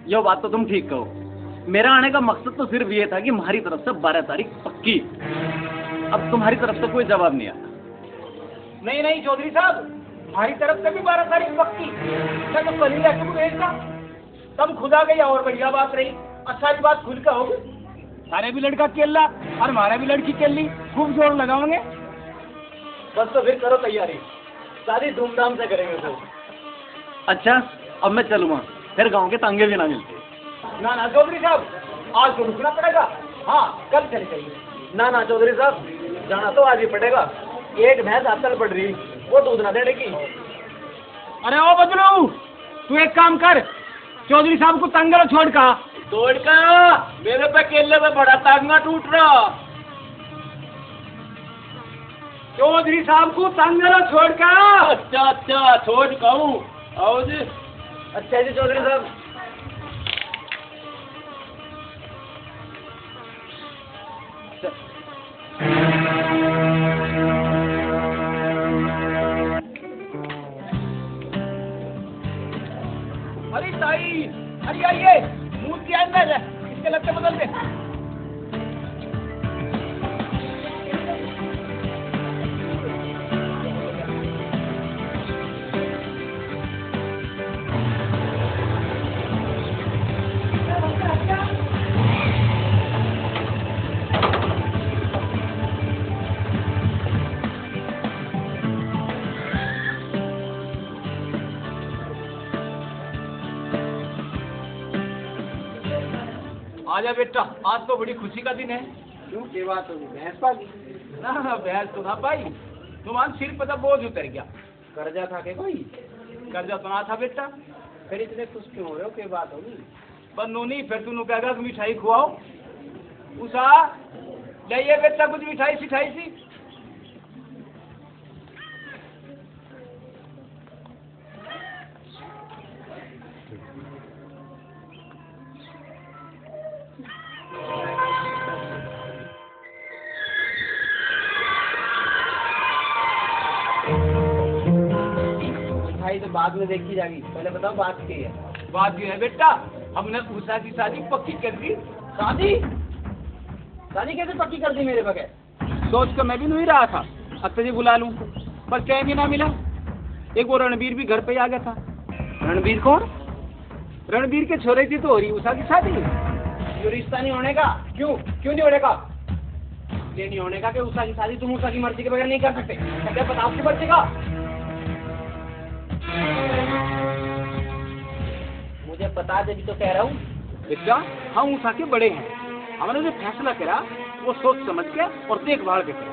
यो बात तो तुम ठीक कहो। मेरा आने का मकसद तो सिर्फ ये था कि हमारी तरफ से 12 तारीख पक्की। अब तुम्हारी तरफ से कोई जवाब नहीं आया। नहीं नहीं चौधरी साहब, हमारी तरफ से भी 12 तारीख पक्की। मैं तो कल ही लड़के को भेजता, तब खुद आ गई और बढ़िया बात रही। अच्छा बात खुल का होगी, सारे भी लड़का केला और हमारा भी लड़की केली, खूब जोर लगाओगे। बस तो फिर करो तैयारी, शादी धूमधाम से करेंगे तो। अच्छा अब मैं चलूँगा, फिर गांव के तांगे भी ना मिलते। ना ना चौधरी साहब, आज तो रुकना पड़ेगा। हाँ कल चले जाइए। ना ना चौधरी साहब, जाना तो आज ही पड़ेगा। एक भैंस हाथल पड़ रही, वो दूध ना देगी। अरे ओ बदलू, तू एक काम कर, चौधरी साहब को तंगल छोड़ का। मेरे पे केले में बड़ा तांगा टूट रहा। चौधरी साहब को तंगल छोड़ का। अच्छा अच्छा छोड़ कहूँ। आओ जी। अच्छा जी चौधरी साहब। अरे ताई, अरे आइए, मूर्ति के अंदर है, इसके लगते बदल दे। आजा बेटा, आज तो बड़ी खुशी का दिन है। क्यों क्या बात होगी? भैंस पाली? ना ना भैंस तो ना पाई, तुम्हारे सिर पर तो बोझ उतर गया। कर्जा था के कोई? कर्जा तो ना था बेटा। फिर इतने खुश क्यों हो रहे हो? क्या बात होगी? बनो नहीं, फिर तू कहेगा कि मिठाई खुआओ। उषा लाइए बेटा कुछ मिठाई सिठाई सी। तो बाद में देखी जाएगी, पहले बताओ बात क्या है? बात ये है बेटा, हमने उषा की शादी पक्की कर दी। शादी? शादी कैसे पक्की कर दी मेरे बगैर? सोच कर मैं भी नहीं रहा था अक्सर जी बुला लूं, पर चैन ही ना मिला। एक वो रणबीर भी घर पे आ गया था। रणबीर कौन? रणबीर के छोरे थी तो हो रही उषा की शादी। जो रिश्ता नहीं होने का। क्यों क्यों नहीं होने का? ये नहीं होने का कि उषा की शादी तुम उषा की मर्जी के बगैर नहीं कर सकते। क्या पता आपकी मर्जी का? मुझे पता है, जब तो कह रहा हूँ बेटा, हम उषा के बड़े हैं। हमने जो फैसला करा वो सोच समझ के और देखभाल के करा।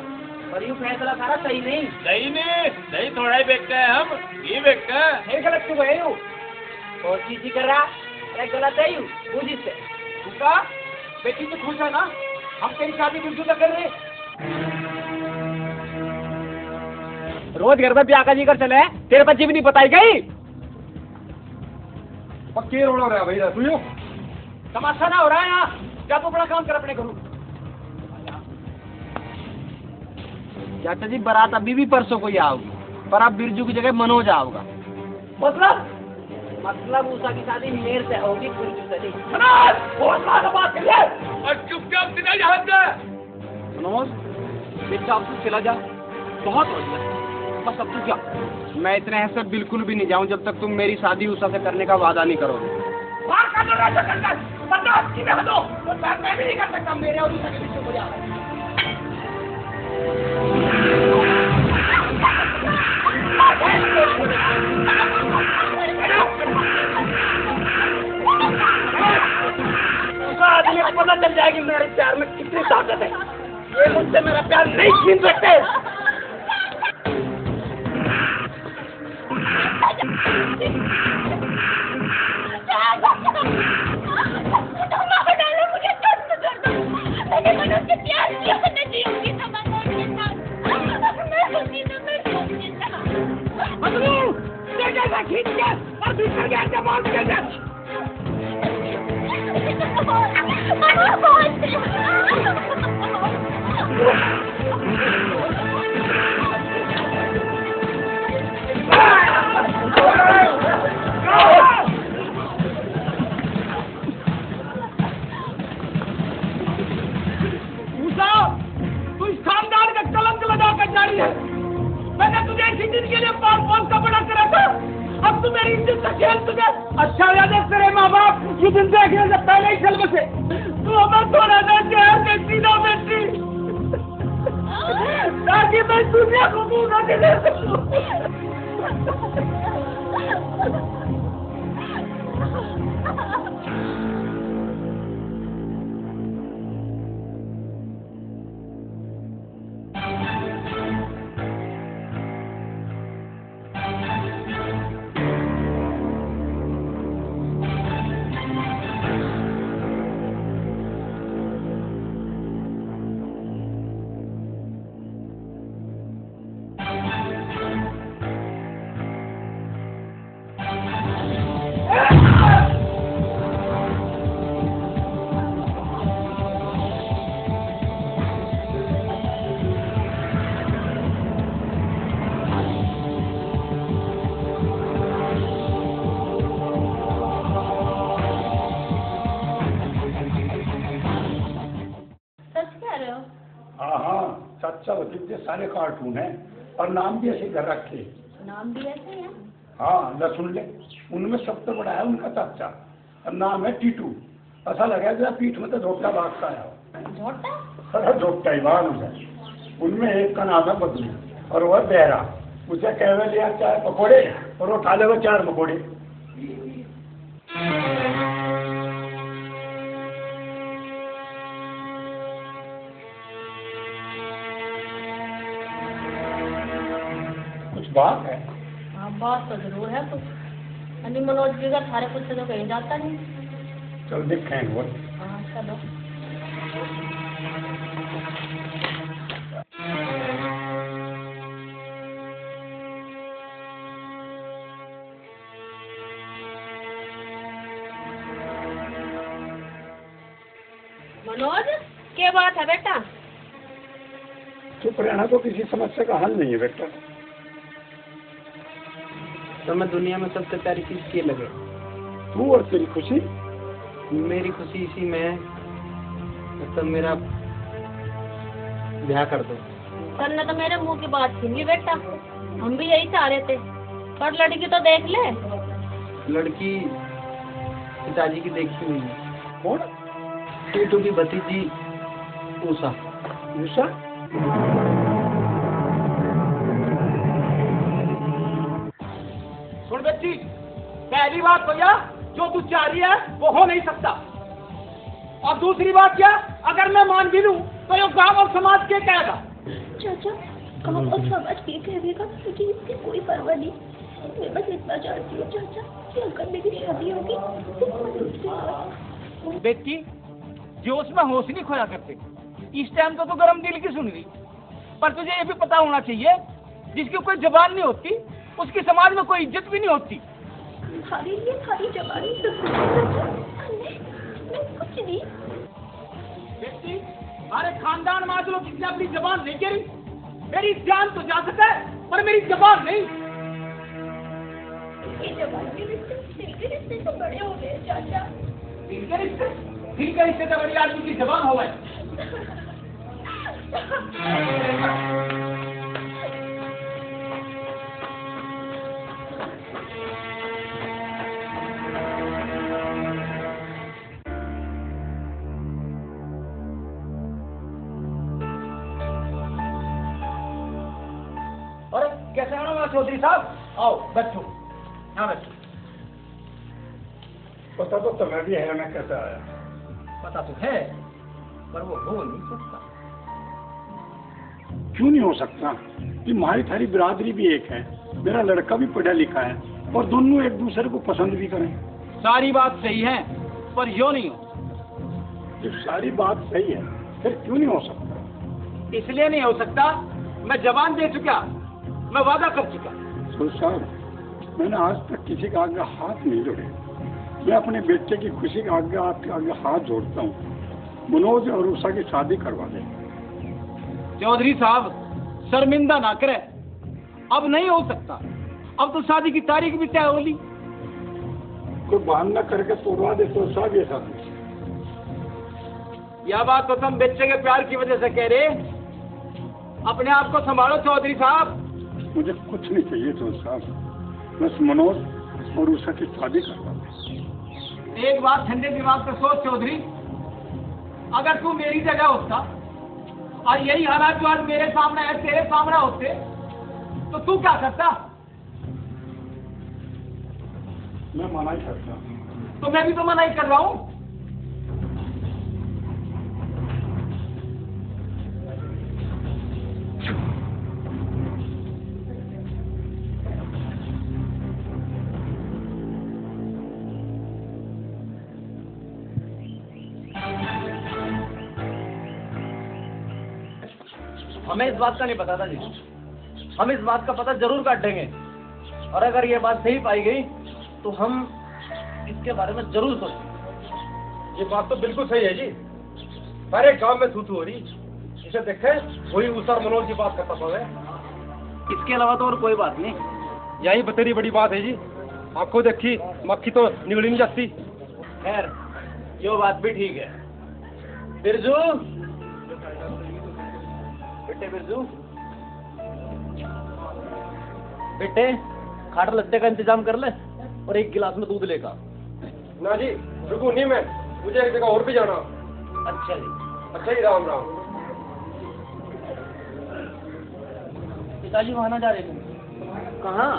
पर यूँ फैसला सारा सही नहीं। नहीं थोड़ा ही बेचते हैं हम, ये बेचते हैं। गलत क्यों है यू? और चीज कर रहा? अरे गलत है यू, बुझ इससे। उषा बेटी तो खुश है ना? हम तेरी शादी बिल्कुल तो कर रहे। रोज घर में ब्याह का जी कर चले, तेरे बच्चे भी नहीं बताई गई। पक्के रोड हो रहा है भैया, तू तमाशा ना हो रहा है यहाँ। क्या तो बड़ा काम कर अपने घरों। चाचा जी बारात अभी भी परसों को ही आओगी, पर आप बिरजू की जगह मनोज आओगा। मतलब उषा की शादी मेरे से होगी, बिरजू से नहीं। चुपचाप चला जा। मनोज बेटा अब तू चला जा, बहुत हो गया। बस अब तू क्या, मैं इतने ऐसे बिल्कुल भी नहीं जाऊं जब तक तुम मेरी शादी उषा से करने का वादा नहीं करोगे। मैं भी नहीं कर सकता, मेरे और उषा के बीच में हो जाए। आदमी को पता चल जाएगी मेरे प्यार में कितनी ताकत है। ये मुझसे मेरा प्यार नहीं छीन सकते। चैन तुझे अच्छा याद है तेरे माँ बाप ये दिन देखने से पहले ही चल बसे तो हमें थोड़ा सा चैन देती ना बेटी ताकि मैं दुनिया को दूर न दे सकूं। सच्चा वकील सारे कार्टून हैं और नाम भी ऐसे कर रखे। नाम भी ऐसे हैं? हाँ न सुन ले, उनमें सबसे बड़ा है उनका चाचा और नाम है टीटू। ऐसा लगा जरा पीठ में तो झोटा भाग का आया। झोटा? अरे झोटा ही बात उसे। उनमें एक का नाम है बदलू और वह बहरा। उसे कहवे लिया चाय पकौड़े और वो खा ले 4 पकौड़े। बात है? हाँ बात तो जरूर है कुछ। अनिल मनोज जी का थारे कुछ तो कहीं जाता नहीं। चल देखें वो। हाँ चलो। मनोज क्या बात है बेटा? चुप रहना तो किसी समस्या का हल नहीं है बेटा। तो मैं दुनिया में सबसे प्यारी चीज की लगे? तू और तेरी खुशी? मेरी खुशी इसी में है, मतलब मेरा ब्याह कर दो। सर ने तो मेरे मुंह की बात छीन ली बेटा। हम भी यही चाह रहे थे, पर लड़की तो देख ले। लड़की पिताजी की देखी हुई है। कौन? टीटू की भतीजी उषा। उषा? सुन बच्ची, पहली बात भैया जो तू चाह रही है वो हो नहीं सकता, और दूसरी बात क्या, अगर मैं मान भी लूं तो ये गांव और समाज क्या कहेगा? चाचा गांव और समाज क्या कहेगा? मुझे इसकी कोई परवाह नहीं। मैं बस इतना चाहती हूँ चाचा कि अगर मेरी शादी होगी तो बेटी जोश में होश नहीं खोया करते। इस टाइम तो गरम दिल की सुन रही, पर तुझे ये भी पता होना चाहिए जिसकी कोई जबान नहीं होती उसकी समाज में कोई इज्जत भी नहीं होती। तुम्हारे लिए सारी जबानी कुछ नहीं। बेटी हमारे खानदान में आज लोग किसी अपनी जबान नहीं गिरी। मेरी जान तो जा सके पर मेरी जबान नहीं। ये जबान के रिश्ते तो बड़े हो गए चाचा। दिल के रिश्ते तो बड़ी आदमी की जबान हो गए। कैसे हो चौधरी साहब? आओ बैठो, यहाँ बैठो। पता तो तुम्हें भी है मैं कैसे आया। पता तो है पर वो हो नहीं सकता। क्यों नहीं हो सकता? कि हमारी थारी बिरादरी भी एक है, मेरा लड़का भी पढ़ा लिखा है और दोनों एक दूसरे को पसंद भी करें। सारी बात सही है पर यो नहीं हो। जब सारी बात सही है फिर क्यों नहीं हो सकता? इसलिए नहीं हो सकता, मैं जबान दे चुका, मैं वादा कर चुका। साहब मैंने आज तक किसी का आगे हाथ नहीं जोड़े। मैं अपने बेटे की खुशी का आगे आपके आगे हाथ जोड़ता हूँ। मनोज और उषा की शादी करवा दे। चौधरी साहब शर्मिंदा ना करे, अब नहीं हो सकता। अब तो शादी की तारीख भी तय होली। कोई बहाना करके तोड़वा दे तो साहब ये शादी। यह बात तो तुम बच्चे के प्यार की वजह से कह रहे, अपने आप को संभालो चौधरी साहब। मुझे कुछ नहीं चाहिए तो साहब, बस मनोज और उषा की शादी करवा दे। एक बात ठंडे दिमाग से सोच चौधरी, अगर तू मेरी जगह होता और यही हालात जो आज मेरे सामने है तेरे सामने होते तो तू क्या करता? मैं मना ही करता हूँ। तो मैं भी तो मना ही कर रहा हूँ। हमें इस बात का नहीं पता था जी, हम इस बात का पता जरूर काटेंगे और अगर ये बात सही पाई गई तो हम इसके बारे में जरूर सोचेंगे। ये बात तो बिल्कुल सही है जी, सारे गांव में थू हो रही, इसे देखे वही उषा और मनोज की बात करता था। इसके अलावा तो और कोई बात नहीं। यही बतेरी बड़ी बात है जी, आंखों देखी मक्खी तो निगल नहीं जाती। खैर ये बात भी ठीक है। बिरजू, बेटे बिरजू, बेटे खाटर लत्ते का इंतजाम कर ले और एक गिलास में दूध लेकर। ना जी रुकू नहीं मैं, मुझे एक जगह और भी जाना। अच्छा जी। अच्छा जी, राम राम। पिताजी वहां ना जा रहे थे? कहाँ?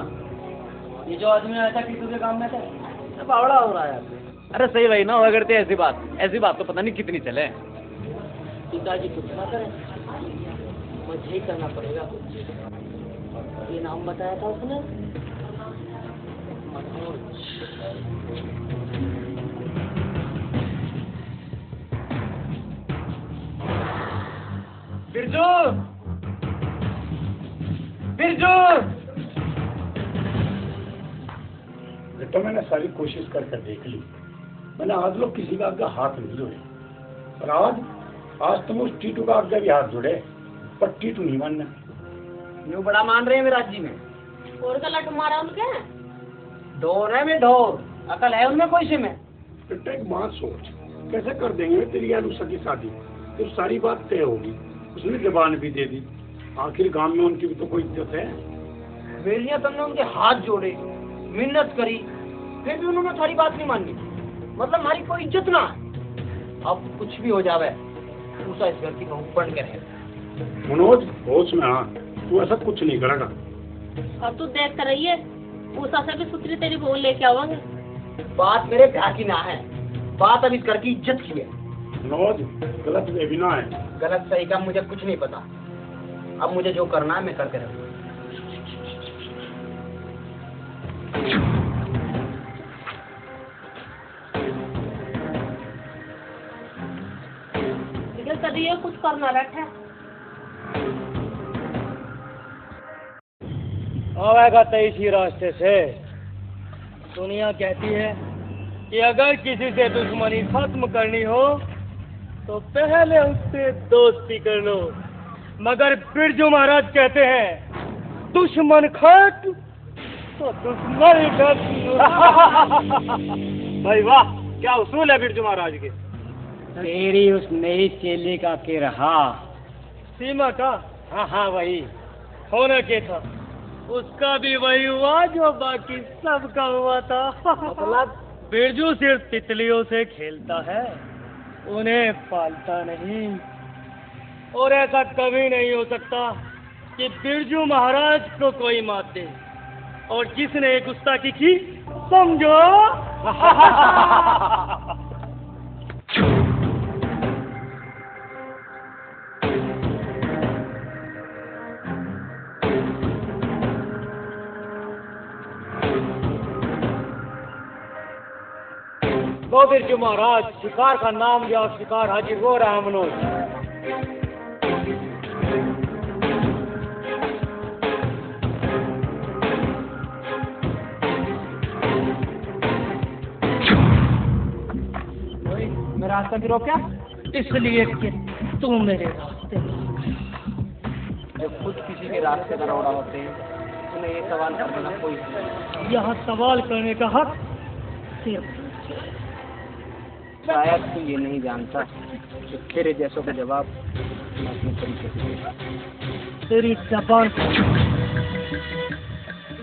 ये जो आदमी आया था किसी के काम में था, बावड़ा हो रहा है। अरे सही भाई ना हुआ करते ऐसी बात तो पता नहीं कितनी चले। पिताजी कुछ ना करें, मुझे ही करना पड़ेगा। ये नाम बताया था उसने, बिरजू, बिरजू। बेटा मैंने सारी कोशिश कर देख ली, मैंने आज लोग किसी का आगे हाथ नहीं जोड़े, और आज तुम उस टीटू का आगे भी हाथ जोड़े, पर टीटू नहीं मानना। यूँ बड़ा मान रहे हैं मेरे राज्य में। और गला तुम्हारा उनके ढोर है मैं ढोर, अकल है उनमें कोई से में। बेटा एक बात सोच, कैसे कर देंगे तेरी यार उषा की शादी? तो सारी बात तय होगी, उसने जबान भी दे दी, आखिर गांव में उनकी भी तो कोई इज्जत है। बेलिया तुमने उनके हाथ जोड़े, मिन्नत करी, फिर भी उन्होंने सारी बात नहीं मानी, मतलब हमारी कोई इज्जत ना। अब कुछ भी हो जावे, उषा इस घर की बहू बन के रहे। मनोज होश में आ, तू ऐसा कुछ नहीं करेगा। अब तू देख कर रही है, उषा से भी सुथरी तेरी बहू लेके आवांगे। बात मेरे प्यार की ना है, बात अब इस घर की इज्जत की है। मनोज गलत वे भी ना है। गलत सही का मुझे कुछ नहीं पता, अब मुझे जो करना है मैं करके रहूँगा। कभी ये कुछ करना बैठा आवेगा तो इसी रास्ते से। दुनिया कहती है कि अगर किसी से दुश्मनी खत्म करनी हो तो पहले उससे दोस्ती कर लो, मगर बिरजू महाराज कहते हैं दुश्मन खत्म तो दुश्मन खत्म। भाई वाह, क्या उसूल है बिरजू महाराज के। तेरी उस नई चेली का के रहा सीमा का, हाँ वही होना के था, उसका भी वही हुआ जो बाकी सबका हुआ था। मतलब बिरजू सिर्फ तितलियों से खेलता है, उन्हें पालता नहीं। और ऐसा कभी नहीं हो सकता कि बिरजू महाराज को कोई मात दे, और जिसने एक गुस्ताखी की समझो। वो बिरजू महाराज शिकार का नाम दिया और शिकार हाजिर हो रहा है। मनोज मेरा रास्ता भी रोका, इसलिए कि तू मेरे रास्ते जब खुद किसी के रास्ते पर रौड़ा होते हैं उन्हें ये सवाल करने का कोई यहाँ सवाल करने का हक सिर्फ शायद तू ये नहीं जानता कि तेरे जैसों का जवाब मैं अपने तरीके से दूंगा। तेरी जबान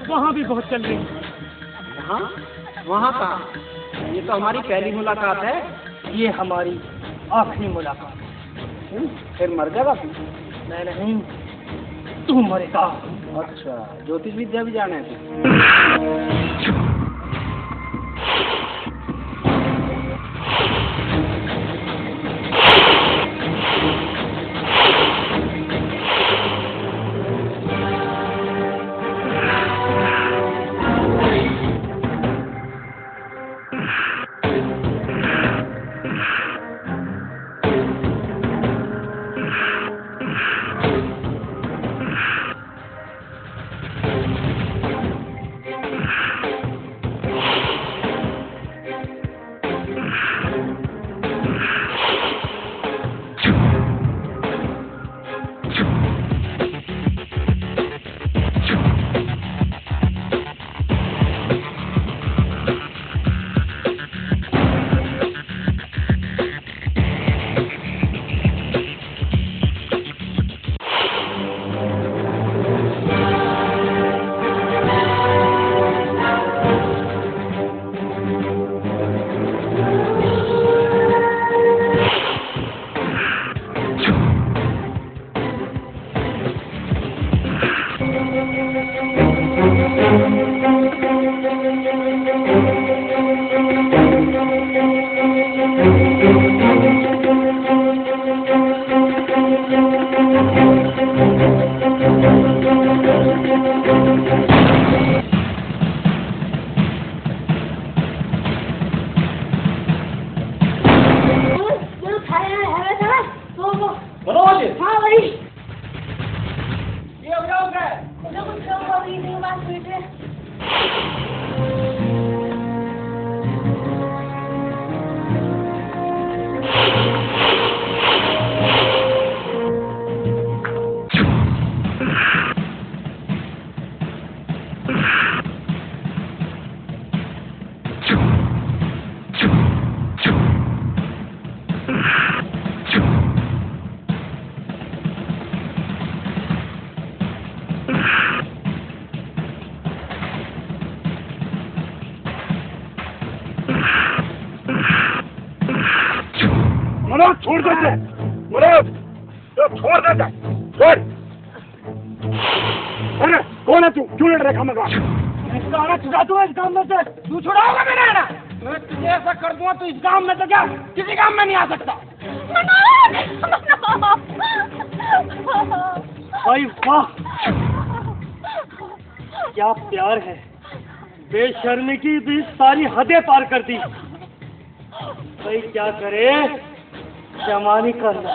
वहाँ भी बहुत चल रही है। कहाँ? वहाँ कहाँ? ये तो हमारी पहली मुलाकात है। ये हमारी आखिरी मुलाकात। फिर मर जाएगा तू? नहीं, तू मरेगा। अच्छा, ज्योतिष विद्या भी जाने थे। मनोज छोड़ देते, मनोज छोड़ देते, छोड़। अरे कौन है तू? क्यों लड़ रहा है? इसका आना छुड़ा दूँ इस गांव में से। तू छुड़ाओगा मेरा आना? मैं तुझे ऐसा कर दूंगा तो इस गांव में तो क्या किसी गांव में नहीं आ सकता। भाई वाह, क्या प्यार है। बेशर्मी की भी सारी हदें पार कर दी। भाई क्या करे, जमानी करना।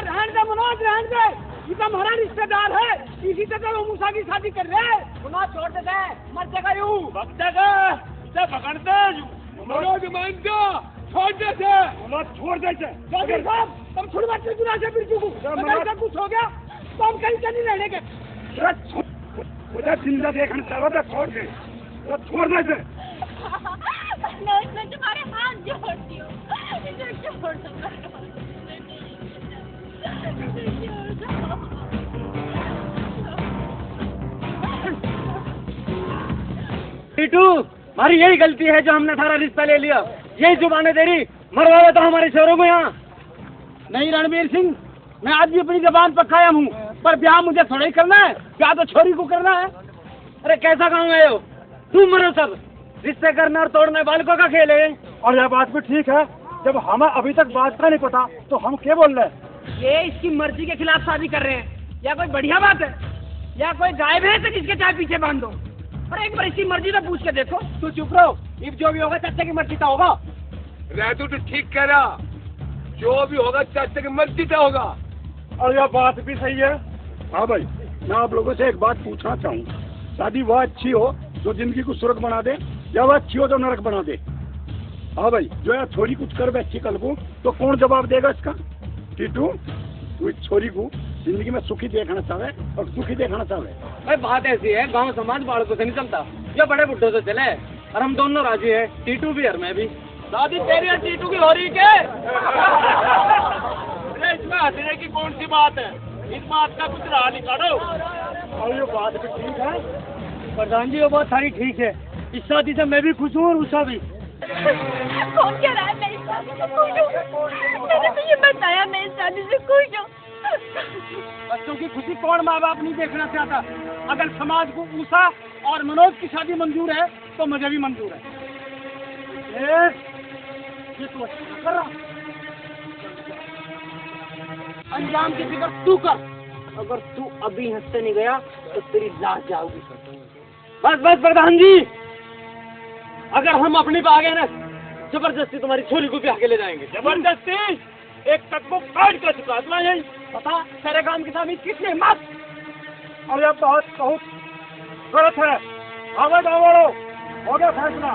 रहने दे मनोज, रहने दे। ये तो हमारा रिश्तेदार है, इसी से तो मूसा की शादी कर रहे हैं। मनोज छोड़ देते हैं, मर जाएगा यूं। वक्त जाएगा, इसे पकड़ते मनोज मान जा, छोड़ देते। मनोज छोड़ देते। चौधरी साहब, तुम छोड़ मत गुना से बिरजू को। अगर कुछ हो गया तो हम कहीं नहीं रहने के। मुझे जिंदा देखना चाहता था, छोड़ दे, छोड़ देते। मैं तुम्हारे हाथ जोड़ती हूँ, इसे छोड़ दो। टीटू, हमारी यही गलती है जो हमने सारा रिश्ता ले लिया। यही जुबानें तेरी मरवा तो हमारे शहरों को यहाँ। नहीं रणवीर सिंह, मैं आज भी अपनी जबान पर कायम हूँ, पर ब्याह मुझे थोड़ा ही करना है, ब्याह तो छोरी को करना है। अरे कैसा काम है यो? तुम मरो सब, रिश्ते करना और तोड़ना बालकों का खेल है। और यह बात भी ठीक है, जब हमें अभी तक बात का नहीं पता तो हम क्या बोल रहे हैं? ये इसकी मर्जी के खिलाफ शादी कर रहे हैं, या कोई बढ़िया बात है? या कोई गाय भैंस है जिसके चाय पीछे बांध दो? और एक बार इसकी मर्जी तो पूछ के देखो। तू चुप रहो, इब जो भी होगा चाचा की मर्जी का होगा। रहतू तो ठीक कह रहा, जो भी होगा चाचा की मर्जी का होगा। और यह बात भी सही है। हाँ भाई, मैं आप लोगों से एक बात पूछना चाहूँ, शादी वह अच्छी हो जो जिंदगी को स्वर्ग बना दे, या वह अच्छी हो जो नरक बना दे? हाँ भाई, जो है छोरी कुछ कर बैठी कल को तो कौन जवाब देगा इसका? टीटू, तू इस छोरी को जिंदगी में सुखी देखना चाहे और सुखी देखना चाहे। भाई बात ऐसी है, गांव समाज बालकों से नहीं चलता, ये बड़े बुड्ढों से चले, और हम दोनों राजी है, टीटू भी और मैं भी। शादी तेरी और टीटू की हो रही के? इसमें हंसने की कौन सी बात है? इस बात का कुछ राह निकालो। और ये बात भी ठीक है प्रधान जी, वो बात सारी ठीक है। इस शादी से मैं भी खुश हूँ और उषा भी। कौन कह रहा है मैं इस शादी से खुश हूँ? मैंने तो ये बताया मैं इस शादी से खुश हूँ। बच्चों की खुशी कौन माँ बाप नहीं देखना चाहता? अगर समाज को उषा और मनोज की शादी मंजूर है तो मुझे भी मंजूर है। ये तो अच्छा कर रहा। अंजाम की फिक्र तू कर। अगर तू अभी हंसते नहीं गया तो तेरी लाश जाओगी। बस बस प्रधान जी, अगर हम अपनी पे आ गए ना, जबरदस्ती तुम्हारी छोरी को ब्याह के ले जाएंगे। जबरदस्ती? एक तक को काट कर चुका इतना यही पता तेरे काम के सामने कितनी हिम्मत। और ये बहुत बहुत गलत है। आवाज आवड़ो, हो गया फैसला।